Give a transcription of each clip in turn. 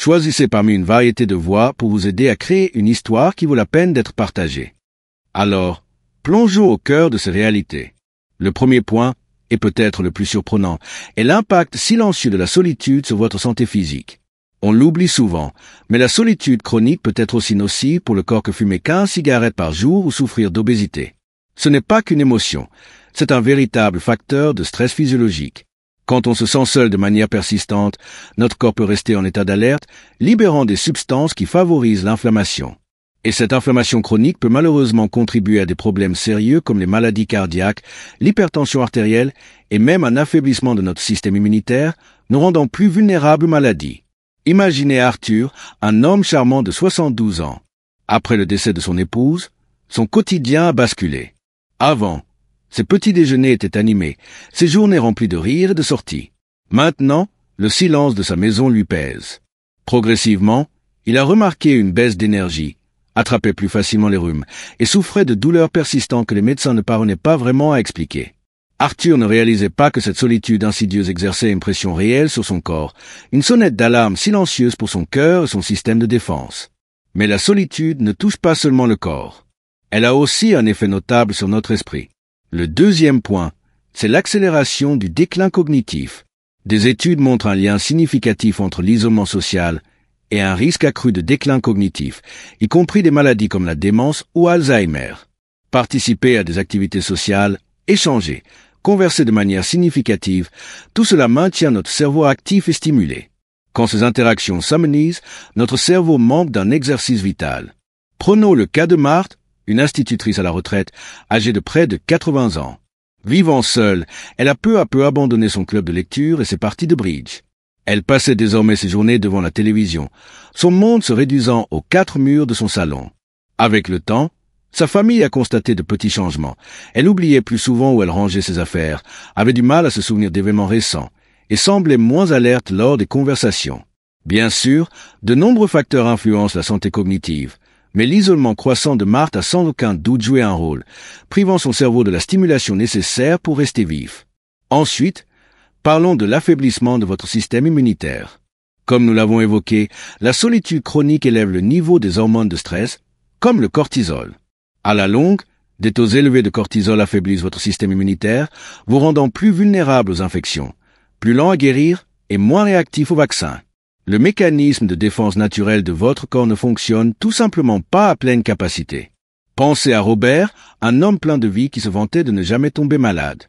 Choisissez parmi une variété de voix pour vous aider à créer une histoire qui vaut la peine d'être partagée. Alors, plongeons au cœur de ces réalités. Le premier point, et peut-être le plus surprenant, est l'impact silencieux de la solitude sur votre santé physique. On l'oublie souvent, mais la solitude chronique peut être aussi nocive pour le corps que fumer 15 cigarettes par jour ou souffrir d'obésité. Ce n'est pas qu'une émotion, c'est un véritable facteur de stress physiologique. Quand on se sent seul de manière persistante, notre corps peut rester en état d'alerte, libérant des substances qui favorisent l'inflammation. Et cette inflammation chronique peut malheureusement contribuer à des problèmes sérieux comme les maladies cardiaques, l'hypertension artérielle et même un affaiblissement de notre système immunitaire, nous rendant plus vulnérables aux maladies. Imaginez Arthur, un homme charmant de 72 ans. Après le décès de son épouse, son quotidien a basculé. Avant, ses petits déjeuners étaient animés, ses journées remplies de rires et de sorties. Maintenant, le silence de sa maison lui pèse. Progressivement, il a remarqué une baisse d'énergie, attrapait plus facilement les rhumes et souffrait de douleurs persistantes que les médecins ne parvenaient pas vraiment à expliquer. Arthur ne réalisait pas que cette solitude insidieuse exerçait une pression réelle sur son corps, une sonnette d'alarme silencieuse pour son cœur et son système de défense. Mais la solitude ne touche pas seulement le corps. Elle a aussi un effet notable sur notre esprit. Le deuxième point, c'est l'accélération du déclin cognitif. Des études montrent un lien significatif entre l'isolement social et un risque accru de déclin cognitif, y compris des maladies comme la démence ou Alzheimer. Participer à des activités sociales, échanger, converser de manière significative, tout cela maintient notre cerveau actif et stimulé. Quand ces interactions s'amenuisent, notre cerveau manque d'un exercice vital. Prenons le cas de Marthe, une institutrice à la retraite, âgée de près de 80 ans. Vivant seule, elle a peu à peu abandonné son club de lecture et ses parties de bridge. Elle passait désormais ses journées devant la télévision, son monde se réduisant aux 4 murs de son salon. Avec le temps, sa famille a constaté de petits changements. Elle oubliait plus souvent où elle rangeait ses affaires, avait du mal à se souvenir d'événements récents, et semblait moins alerte lors des conversations. Bien sûr, de nombreux facteurs influencent la santé cognitive, mais l'isolement croissant de Marthe a sans aucun doute joué un rôle, privant son cerveau de la stimulation nécessaire pour rester vif. Ensuite, parlons de l'affaiblissement de votre système immunitaire. Comme nous l'avons évoqué, la solitude chronique élève le niveau des hormones de stress, comme le cortisol. À la longue, des taux élevés de cortisol affaiblissent votre système immunitaire, vous rendant plus vulnérable aux infections, plus lent à guérir et moins réactif aux vaccins. Le mécanisme de défense naturelle de votre corps ne fonctionne tout simplement pas à pleine capacité. Pensez à Robert, un homme plein de vie qui se vantait de ne jamais tomber malade.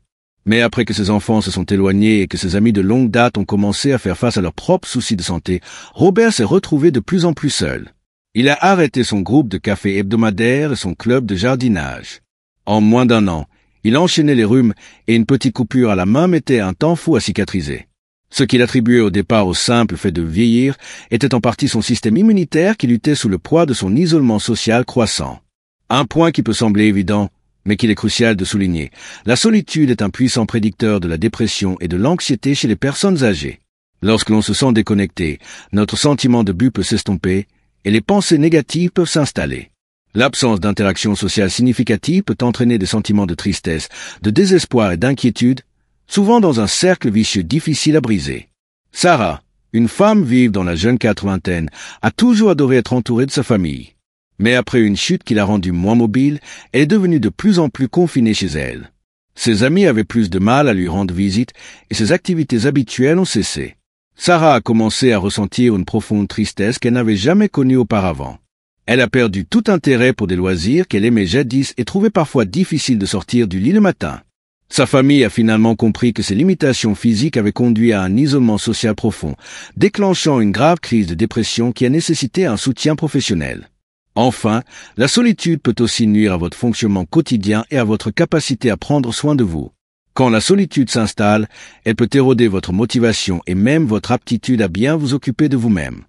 Mais après que ses enfants se sont éloignés et que ses amis de longue date ont commencé à faire face à leurs propres soucis de santé, Robert s'est retrouvé de plus en plus seul. Il a arrêté son groupe de café hebdomadaire et son club de jardinage. En moins d'1 an, il enchaînait les rhumes et une petite coupure à la main mettait un temps fou à cicatriser. Ce qu'il attribuait au départ au simple fait de vieillir était en partie son système immunitaire qui luttait sous le poids de son isolement social croissant. Un point qui peut sembler évident, mais qu'il est crucial de souligner. La solitude est un puissant prédicteur de la dépression et de l'anxiété chez les personnes âgées. Lorsque l'on se sent déconnecté, notre sentiment de but peut s'estomper et les pensées négatives peuvent s'installer. L'absence d'interaction sociale significative peut entraîner des sentiments de tristesse, de désespoir et d'inquiétude, souvent dans un cercle vicieux difficile à briser. Sarah, une femme vive dans la jeune quarantaine, a toujours adoré être entourée de sa famille. Mais après une chute qui l'a rendue moins mobile, elle est devenue de plus en plus confinée chez elle. Ses amis avaient plus de mal à lui rendre visite et ses activités habituelles ont cessé. Sarah a commencé à ressentir une profonde tristesse qu'elle n'avait jamais connue auparavant. Elle a perdu tout intérêt pour des loisirs qu'elle aimait jadis et trouvait parfois difficile de sortir du lit le matin. Sa famille a finalement compris que ses limitations physiques avaient conduit à un isolement social profond, déclenchant une grave crise de dépression qui a nécessité un soutien professionnel. Enfin, la solitude peut aussi nuire à votre fonctionnement quotidien et à votre capacité à prendre soin de vous. Quand la solitude s'installe, elle peut éroder votre motivation et même votre aptitude à bien vous occuper de vous-même.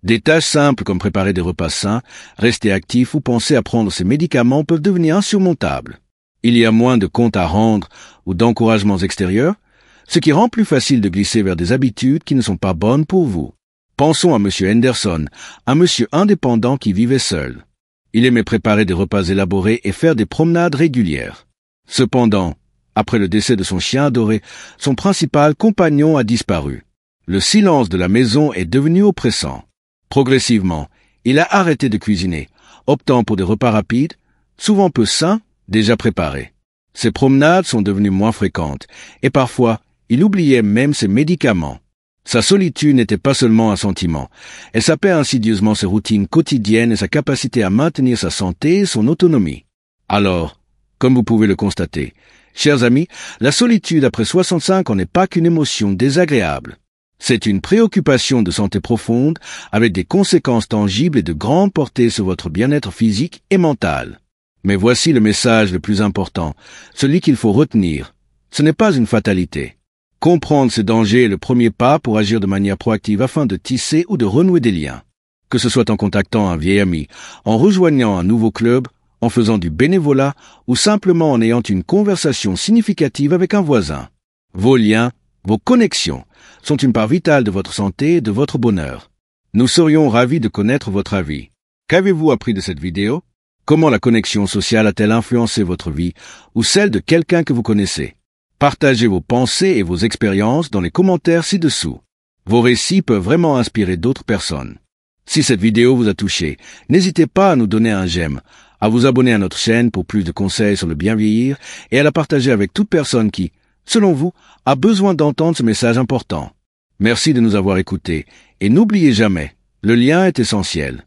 Des tâches simples comme préparer des repas sains, rester actif ou penser à prendre ses médicaments peuvent devenir insurmontables. Il y a moins de comptes à rendre ou d'encouragements extérieurs, ce qui rend plus facile de glisser vers des habitudes qui ne sont pas bonnes pour vous. Pensons à M. Henderson, un monsieur indépendant qui vivait seul. Il aimait préparer des repas élaborés et faire des promenades régulières. Cependant, après le décès de son chien adoré, son principal compagnon a disparu. Le silence de la maison est devenu oppressant. Progressivement, il a arrêté de cuisiner, optant pour des repas rapides, souvent peu sains, déjà préparés. Ses promenades sont devenues moins fréquentes, et parfois, il oubliait même ses médicaments. Sa solitude n'était pas seulement un sentiment, elle sapait insidieusement ses routines quotidiennes et sa capacité à maintenir sa santé et son autonomie. Alors, comme vous pouvez le constater, chers amis, la solitude après 65 ans n'est pas qu'une émotion désagréable. C'est une préoccupation de santé profonde avec des conséquences tangibles et de grande portée sur votre bien-être physique et mental. Mais voici le message le plus important, celui qu'il faut retenir. Ce n'est pas une fatalité. Comprendre ces dangers est le premier pas pour agir de manière proactive afin de tisser ou de renouer des liens. Que ce soit en contactant un vieil ami, en rejoignant un nouveau club, en faisant du bénévolat ou simplement en ayant une conversation significative avec un voisin. Vos liens, vos connexions sont une part vitale de votre santé et de votre bonheur. Nous serions ravis de connaître votre avis. Qu'avez-vous appris de cette vidéo? Comment la connexion sociale a-t-elle influencé votre vie ou celle de quelqu'un que vous connaissez? Partagez vos pensées et vos expériences dans les commentaires ci-dessous. Vos récits peuvent vraiment inspirer d'autres personnes. Si cette vidéo vous a touché, n'hésitez pas à nous donner un j'aime, à vous abonner à notre chaîne pour plus de conseils sur le bien vieillir et à la partager avec toute personne qui, selon vous, a besoin d'entendre ce message important. Merci de nous avoir écoutés et n'oubliez jamais, le lien est essentiel.